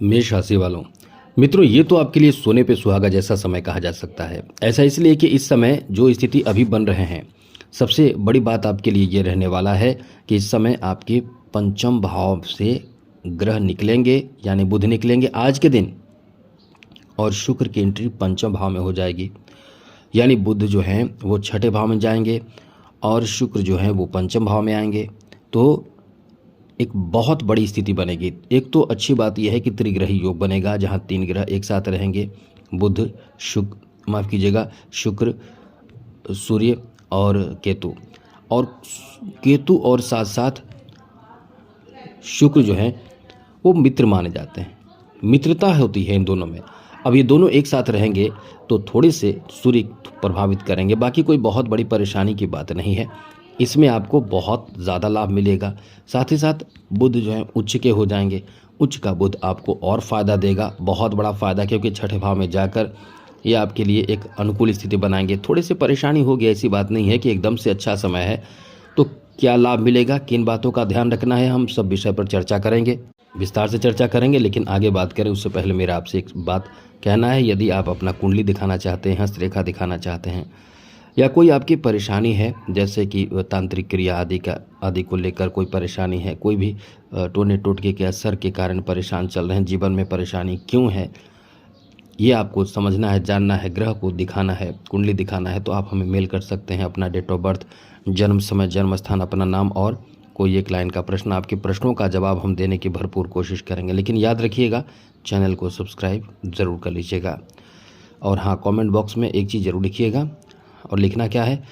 मेष राशि वालों, मित्रों ये तो आपके लिए सोने पे सुहागा जैसा समय कहा जा सकता है। ऐसा इसलिए कि इस समय जो स्थिति अभी बन रहे हैं, सबसे बड़ी बात आपके लिए ये रहने वाला है कि इस समय आपके पंचम भाव से ग्रह निकलेंगे, यानी बुध निकलेंगे आज के दिन, और शुक्र की एंट्री पंचम भाव में हो जाएगी। यानी बुध जो हैं वो छठे भाव में जाएंगे और शुक्र जो हैं वो पंचम भाव में आएंगे। तो एक बहुत बड़ी स्थिति बनेगी। एक तो अच्छी बात यह है कि त्रिग्रही योग बनेगा, जहां 3 ग्रह एक साथ रहेंगे, बुध शुक्र माफ कीजिएगा शुक्र, सूर्य और केतु। और केतु और साथ साथ शुक्र जो है वो मित्र माने जाते हैं, मित्रता होती है इन दोनों में। अब ये दोनों एक साथ रहेंगे तो थोड़े से सूर्य प्रभावित करेंगे, बाकी कोई बहुत बड़ी परेशानी की बात नहीं है। इसमें आपको बहुत ज़्यादा लाभ मिलेगा। साथ ही साथ बुध जो है उच्च के हो जाएंगे। उच्च का बुध आपको और फ़ायदा देगा, बहुत बड़ा फ़ायदा, क्योंकि छठे भाव में जाकर ये आपके लिए एक अनुकूल स्थिति बनाएंगे। थोड़ी सी परेशानी होगी, ऐसी बात नहीं है कि एकदम से अच्छा समय है। तो क्या लाभ मिलेगा, किन बातों का ध्यान रखना है, हम सब विषय पर चर्चा करेंगे, विस्तार से चर्चा करेंगे। लेकिन आगे बात करें उससे पहले मेरा आपसे एक बात कहना है। यदि आप अपना कुंडली दिखाना चाहते हैं, हस्तरेखा दिखाना चाहते हैं, या कोई आपकी परेशानी है जैसे कि तांत्रिक क्रिया आदि को लेकर कोई परेशानी है, कोई भी टोने टोटके के असर के कारण परेशान चल रहे हैं, जीवन में परेशानी क्यों है, ये आपको समझना है, जानना है, ग्रह को दिखाना है, कुंडली दिखाना है, तो आप हमें मेल कर सकते हैं। अपना डेट ऑफ बर्थ, जन्म समय, जन्म स्थान, अपना नाम और कोई एक लाइन का प्रश्न। आपके प्रश्नों का जवाब हम देने की भरपूर कोशिश करेंगे। लेकिन याद रखिएगा, चैनल को सब्सक्राइब ज़रूर कर लीजिएगा। और हाँ, कमेंट बॉक्स में एक चीज़ ज़रूर लिखिएगा। और लिखना क्या है,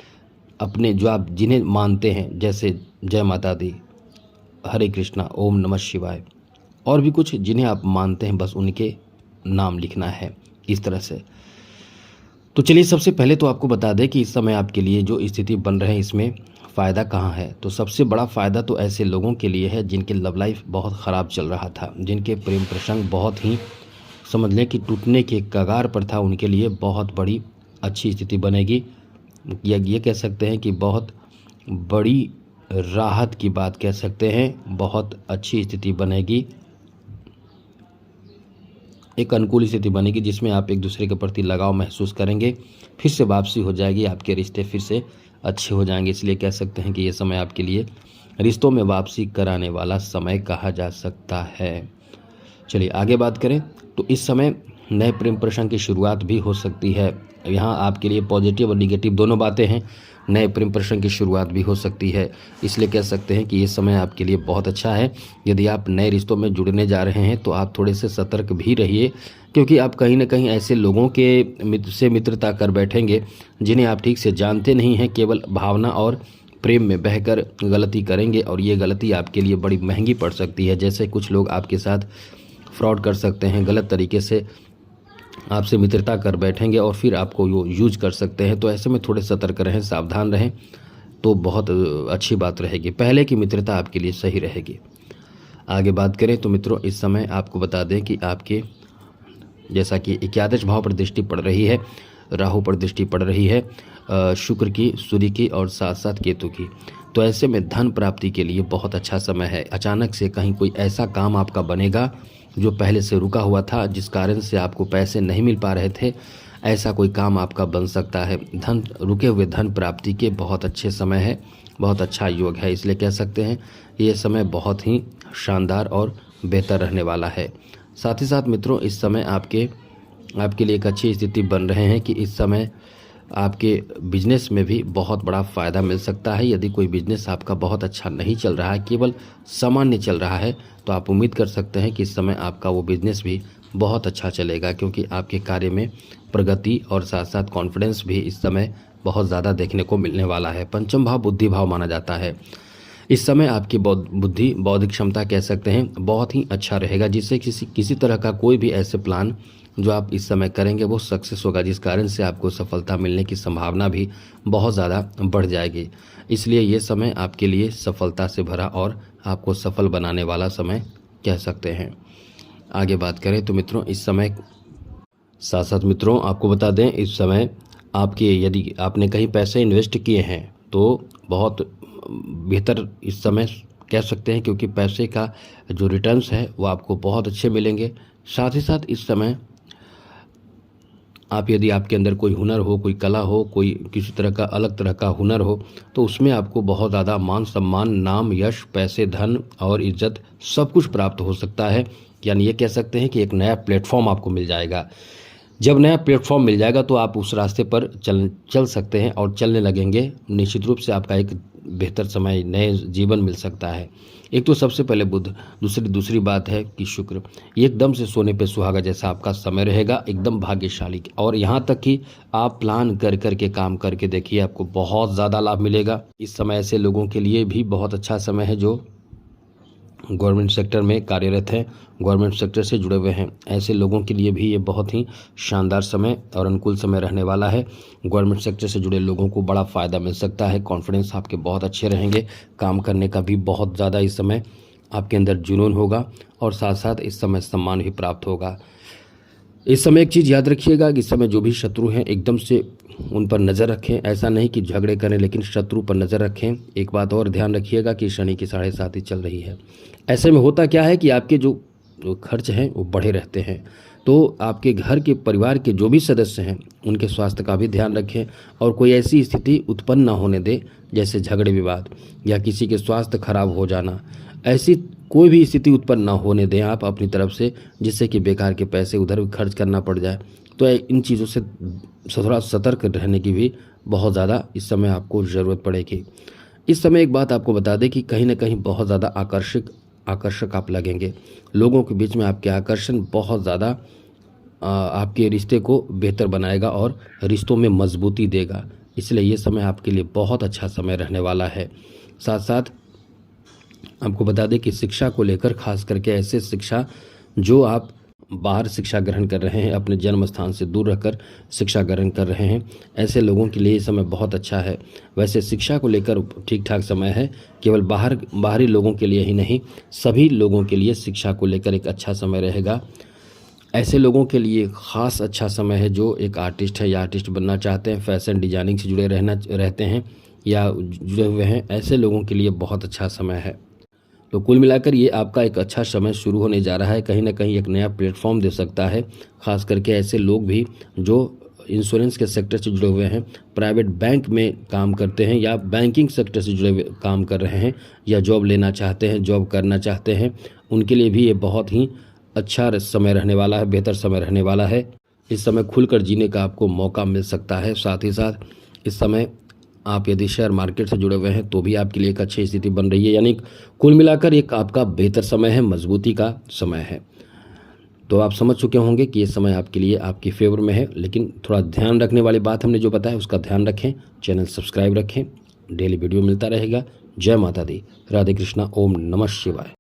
अपने जो आप जिन्हें मानते हैं, जैसे जय माता दी, हरे कृष्णा, ओम नमः शिवाय, और भी कुछ जिन्हें आप मानते हैं, बस उनके नाम लिखना है इस तरह से। तो चलिए, सबसे पहले तो आपको बता दें कि इस समय आपके लिए जो स्थिति बन रहे हैं, इसमें फ़ायदा कहाँ है। तो सबसे बड़ा फ़ायदा तो ऐसे लोगों के लिए है जिनके लव लाइफ बहुत ख़राब चल रहा था, जिनके प्रेम प्रसंग बहुत ही समझ लें कि टूटने के कगार पर था, उनके लिए बहुत बड़ी अच्छी स्थिति बनेगी। ये कह सकते हैं कि बहुत बड़ी राहत की बात कह सकते हैं, बहुत अच्छी स्थिति बनेगी, एक अनुकूल स्थिति बनेगी जिसमें आप एक दूसरे के प्रति लगाव महसूस करेंगे। फिर से वापसी हो जाएगी, आपके रिश्ते फिर से अच्छे हो जाएंगे। इसलिए कह सकते हैं कि ये समय आपके लिए रिश्तों में वापसी कराने वाला समय कहा जा सकता है। चलिए आगे बात करें तो इस समय नए प्रेम प्रसंग की शुरुआत भी हो सकती है। यहाँ आपके लिए पॉजिटिव और निगेटिव दोनों बातें हैं। नए प्रेम प्रसंग की शुरुआत भी हो सकती है, इसलिए कह सकते हैं कि ये समय आपके लिए बहुत अच्छा है। यदि आप नए रिश्तों में जुड़ने जा रहे हैं तो आप थोड़े से सतर्क भी रहिए, क्योंकि आप कहीं ना कहीं ऐसे लोगों के मित्रता कर बैठेंगे जिन्हें आप ठीक से जानते नहीं हैं, केवल भावना और प्रेम में बहकर गलती करेंगे, और ये गलती आपके लिए बड़ी महंगी पड़ सकती है। जैसे कुछ लोग आपके साथ फ्रॉड कर सकते हैं, गलत तरीके से आपसे मित्रता कर बैठेंगे और फिर आपको वो यूज कर सकते हैं। तो ऐसे में थोड़े सतर्क रहें, सावधान रहें, तो बहुत अच्छी बात रहेगी। पहले की मित्रता आपके लिए सही रहेगी। आगे बात करें तो मित्रों, इस समय आपको बता दें कि आपके जैसा कि एकादश भाव पर दृष्टि पड़ रही है, राहु पर दृष्टि पड़ रही है, शुक्र की, सूर्य की और साथ साथ केतु की। तो ऐसे में धन प्राप्ति के लिए बहुत अच्छा समय है। अचानक से कहीं कोई ऐसा काम आपका बनेगा जो पहले से रुका हुआ था, जिस कारण से आपको पैसे नहीं मिल पा रहे थे, ऐसा कोई काम आपका बन सकता है। रुके हुए धन प्राप्ति के बहुत अच्छे समय है, बहुत अच्छा योग है। इसलिए कह सकते हैं ये समय बहुत ही शानदार और बेहतर रहने वाला है। साथ ही साथ मित्रों, इस समय आपके लिए एक अच्छी स्थिति बन रहे हैं कि इस समय आपके बिजनेस में भी बहुत बड़ा फ़ायदा मिल सकता है। यदि कोई बिजनेस आपका बहुत अच्छा नहीं चल रहा है, केवल सामान्य चल रहा है, तो आप उम्मीद कर सकते हैं कि इस समय आपका वो बिजनेस भी बहुत अच्छा चलेगा, क्योंकि आपके कार्य में प्रगति और साथ साथ कॉन्फिडेंस भी इस समय बहुत ज़्यादा देखने को मिलने वाला है। पंचम भाव बुद्धि भाव माना जाता है। इस समय आपकी बुद्धि, बौद्धिक क्षमता कह सकते हैं, बहुत ही अच्छा रहेगा, जिससे किसी तरह का कोई भी ऐसे प्लान जो आप इस समय करेंगे वो सक्सेस होगा, जिस कारण से आपको सफलता मिलने की संभावना भी बहुत ज़्यादा बढ़ जाएगी। इसलिए ये समय आपके लिए सफलता से भरा और आपको सफल बनाने वाला समय कह सकते हैं। आगे बात करें तो मित्रों, इस समय साथ साथ मित्रों आपको बता दें, इस समय आपके यदि आपने कहीं पैसे इन्वेस्ट किए हैं तो बहुत बेहतर इस समय कह सकते हैं, क्योंकि पैसे का जो रिटर्न्स है वो आपको बहुत अच्छे मिलेंगे। साथ ही साथ इस समय आप, यदि आपके अंदर कोई हुनर हो, कोई कला हो, कोई किसी तरह का अलग तरह का हुनर हो, तो उसमें आपको बहुत ज़्यादा मान सम्मान, नाम, यश, पैसे, धन और इज्जत सब कुछ प्राप्त हो सकता है। यानी ये कह सकते हैं कि एक नया प्लेटफॉर्म आपको मिल जाएगा। जब नया प्लेटफॉर्म मिल जाएगा तो आप उस रास्ते पर चल सकते हैं और चलने लगेंगे। निश्चित रूप से आपका एक बेहतर समय, नए जीवन मिल सकता है। एक तो सबसे पहले बुध, दूसरी बात है कि शुक्र, एकदम से सोने पे सुहागा जैसा आपका समय रहेगा, एकदम भाग्यशाली। और यहाँ तक कि आप प्लान कर करके काम करके देखिए, आपको बहुत ज़्यादा लाभ मिलेगा। इस समय ऐसे लोगों के लिए भी बहुत अच्छा समय है जो गवर्नमेंट सेक्टर में कार्यरत हैं, गवर्नमेंट सेक्टर से जुड़े हुए हैं। ऐसे लोगों के लिए भी ये बहुत ही शानदार समय और अनुकूल समय रहने वाला है। गवर्नमेंट सेक्टर से जुड़े लोगों को बड़ा फ़ायदा मिल सकता है। कॉन्फिडेंस आपके बहुत अच्छे रहेंगे, काम करने का भी बहुत ज़्यादा इस समय आपके अंदर जुनून होगा और साथ साथ इस समय सम्मान भी प्राप्त होगा। इस समय एक चीज़ याद रखिएगा कि इस समय जो भी शत्रु हैं एकदम से उन पर नज़र रखें। ऐसा नहीं कि झगड़े करें, लेकिन शत्रु पर नज़र रखें। एक बात और ध्यान रखिएगा कि शनि की 7.5 चल रही है। ऐसे में होता क्या है कि आपके जो खर्च हैं वो बढ़े रहते हैं। तो आपके घर के परिवार के जो भी सदस्य हैं उनके स्वास्थ्य का भी ध्यान रखें और कोई ऐसी स्थिति उत्पन्न ना होने दें जैसे झगड़े विवाद या किसी के स्वास्थ्य खराब हो जाना। ऐसी कोई भी स्थिति उत्पन्न ना होने दें आप अपनी तरफ से, जिससे कि बेकार के पैसे उधर खर्च करना पड़ जाए। तो इन चीज़ों से थोड़ा सतर्क रहने की भी बहुत ज़्यादा इस समय आपको ज़रूरत पड़ेगी। इस समय एक बात आपको बता दें कि कहीं ना कहीं बहुत ज़्यादा आकर्षक आप लगेंगे। लोगों के बीच में आपके आकर्षण बहुत ज़्यादा आपके रिश्ते को बेहतर बनाएगा और रिश्तों में मजबूती देगा। इसलिए ये समय आपके लिए बहुत अच्छा समय रहने वाला है। साथ साथ आपको बता दें कि शिक्षा को लेकर, खास करके ऐसे शिक्षा जो आप बाहर शिक्षा ग्रहण कर रहे हैं, अपने जन्म स्थान से दूर रहकर शिक्षा ग्रहण कर रहे हैं, ऐसे लोगों के लिए ये समय बहुत अच्छा है। वैसे शिक्षा को लेकर ठीक ठाक समय है, केवल बाहरी लोगों के लिए ही नहीं, सभी लोगों के लिए शिक्षा को लेकर एक अच्छा समय रहेगा। ऐसे लोगों के लिए ख़ास अच्छा समय है जो एक आर्टिस्ट है या आर्टिस्ट बनना चाहते हैं, फैशन डिजाइनिंग से जुड़े रहते हैं या जुड़े हुए हैं, ऐसे लोगों के लिए बहुत अच्छा समय है। तो कुल मिलाकर ये आपका एक अच्छा समय शुरू होने जा रहा है। कहीं ना कहीं एक नया प्लेटफॉर्म दे सकता है, खास करके ऐसे लोग भी जो इंश्योरेंस के सेक्टर से जुड़े हुए हैं, प्राइवेट बैंक में काम करते हैं या बैंकिंग सेक्टर से जुड़े हुए काम कर रहे हैं या जॉब लेना चाहते हैं, जॉब करना चाहते हैं, उनके लिए भी ये बहुत ही अच्छा समय रहने वाला है, बेहतर समय रहने वाला है। इस समय खुलकर जीने का आपको मौका मिल सकता है। साथ ही साथ इस समय आप यदि शेयर मार्केट से जुड़े हुए हैं तो भी आपके लिए एक अच्छी स्थिति बन रही है। यानी कुल मिलाकर एक आपका बेहतर समय है, मजबूती का समय है। तो आप समझ चुके होंगे कि ये समय आपके लिए आपकी फेवर में है, लेकिन थोड़ा ध्यान रखने वाली बात हमने जो बताया उसका ध्यान रखें। चैनल सब्सक्राइब रखें, डेली वीडियो मिलता रहेगा। जय माता दी, राधे कृष्णा, ओम नमः शिवाय।